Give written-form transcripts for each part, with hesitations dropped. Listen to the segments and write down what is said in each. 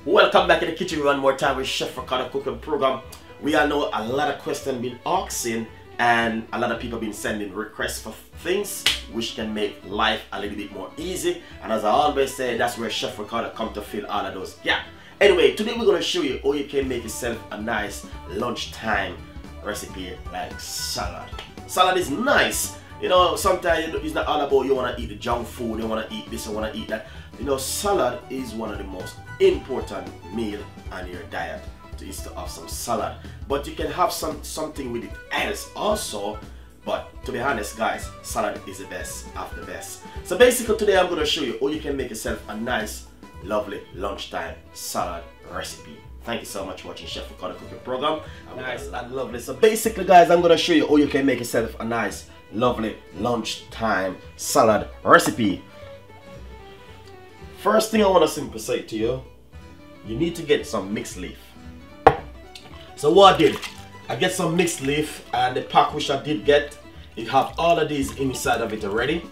Welcome back in the kitchen one more time with Chef Ricardo cooking program. We all know a lot of questions been asking and a lot of people been sending requests for things which can make life a little bit more easy. And as I always say, that's where Chef Ricardo come to fill all of those gaps. Anyway, today we're going to show you how you can make yourself a nice lunchtime recipe like salad. Salad is nice. You know, sometimes it's not all about you want to eat the junk food, you want to eat this, you want to eat that. You know, salad is one of the most important meal on your diet. Is to have some salad, but you can have something with it else also. But to be honest, guys, salad is the best of the best. So basically, today I'm going to show you how you can make yourself a nice, lovely lunchtime salad recipe. Thank you so much for watching Chef Ricardo cooking program. Nice and lovely. So basically, guys, I'm going to show you how you can make yourself a nice, lovely lunchtime salad recipe. First thing I want to simply say to you, you need to get some mixed leaf. So what I did, I get some mixed leaf, and the pack which I did get, it have all of these inside of it already.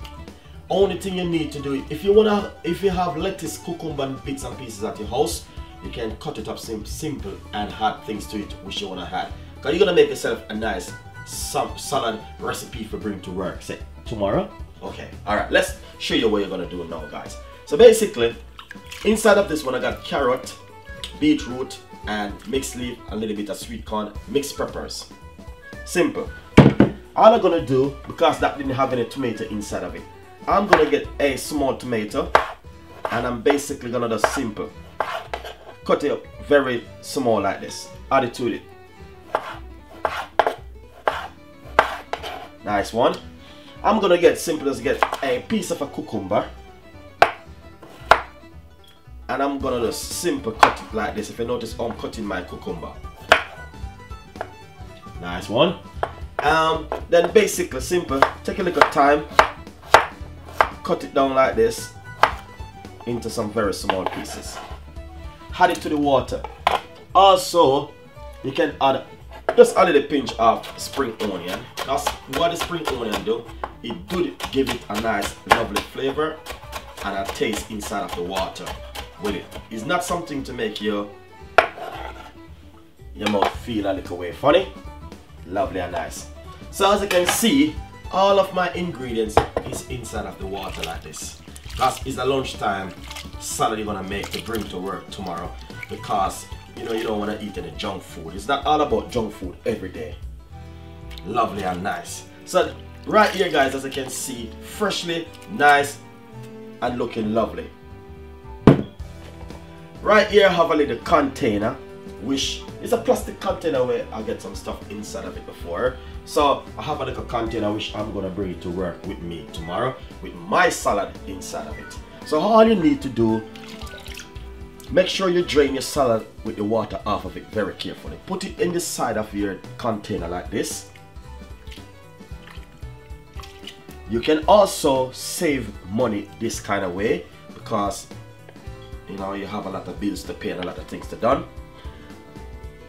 Only thing you need to do, if you have lettuce, cucumber, and bits and pieces at your house, you can cut it up simple and add things to it which you want to add. Because you're gonna make yourself a nice salad recipe for bring to work. Say tomorrow. Okay. All right. Let's show you what you're gonna do now, guys. So basically, inside of this one, I got carrot, beetroot, and mixed leaf, a little bit of sweet corn, mixed peppers. Simple. All I'm gonna do, because that didn't have any tomato inside of it, I'm gonna get a small tomato, and I'm basically gonna do simple. Cut it up very small like this. Add it to it. Nice one. I'm gonna get simple as get a piece of a cucumber. And I'm gonna just simple cut it like this. If you notice, I'm cutting my cucumber. Nice one. Then basically simple, take a little time, cut it down like this into some very small pieces. Add it to the water. Also, you can add just a little pinch of spring onion. That's what the spring onion do. It do give it a nice, lovely flavor and a taste inside of the water. With it. It's not something to make your mouth feel a little way funny. Lovely and nice. So as you can see, all of my ingredients is inside of the water like this. Because it's a lunchtime salad you're gonna make to bring to work tomorrow. Because you know you don't want to eat any junk food. It's not all about junk food every day. Lovely and nice. So right here, guys, as you can see, freshly, nice, and looking lovely. Right here I have a little container, which is a plastic container where I get some stuff inside of it before. So I have a little container which I'm gonna bring it to work with me tomorrow with my salad inside of it. So all you need to do, make sure you drain your salad with the water off of it very carefully. Put it in the side of your container like this. You can also save money this kind of way because you know, you have a lot of bills to pay and a lot of things to done.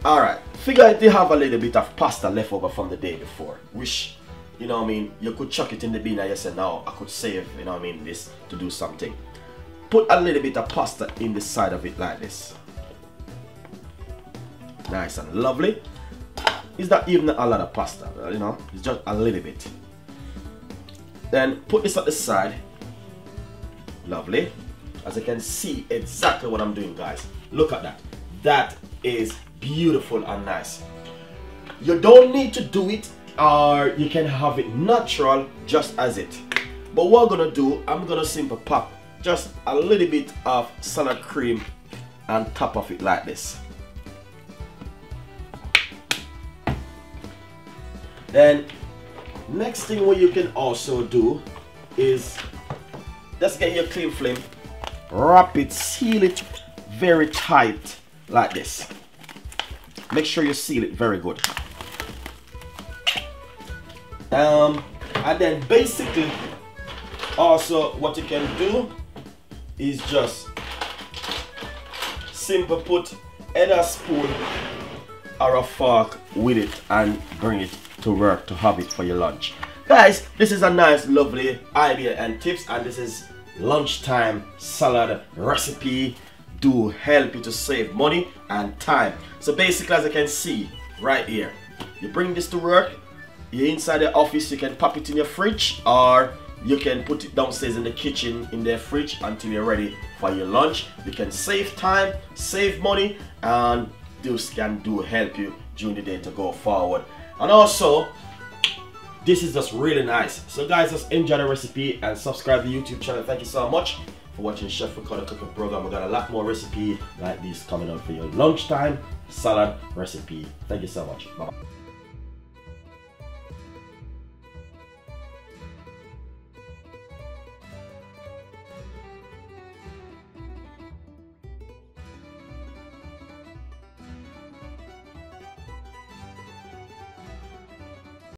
Alright, figure if you have a little bit of pasta left over from the day before, which, you know what I mean, you could chuck it in the bin and you say, now I could save, you know what I mean, this to do something. Put a little bit of pasta in the side of it like this. Nice and lovely. It's not even a lot of pasta, you know, it's just a little bit. Then put this at the side. Lovely. As you can see exactly what I'm doing, guys. Look at that. That is beautiful and nice. You don't need to do it, or you can have it natural just as it. But what I'm gonna do, I'm gonna simply pop just a little bit of salad cream on top of it like this. Then next thing what you can also do is just get your clean flame, wrap it, seal it very tight like this. Make sure you seal it very good. And then basically also what you can do is just simple put either a spoon or a fork with it and bring it to work to have it for your lunch. Guys, this is a nice lovely idea and tips, and this is lunchtime salad recipe. do help you to save money and time. So basically, as you can see right here, you bring this to work, you're inside the office, you can pop it in your fridge, or you can put it downstairs in the kitchen in their fridge until you're ready for your lunch. You can save time, save money, and this can help you during the day to go forward. And also, this is just really nice. So guys, just enjoy the recipe and subscribe to the YouTube channel. Thank you so much for watching Chef Ricardo cooking program. We got a lot more recipe like this coming up for your lunchtime salad recipe. Thank you so much. Bye bye.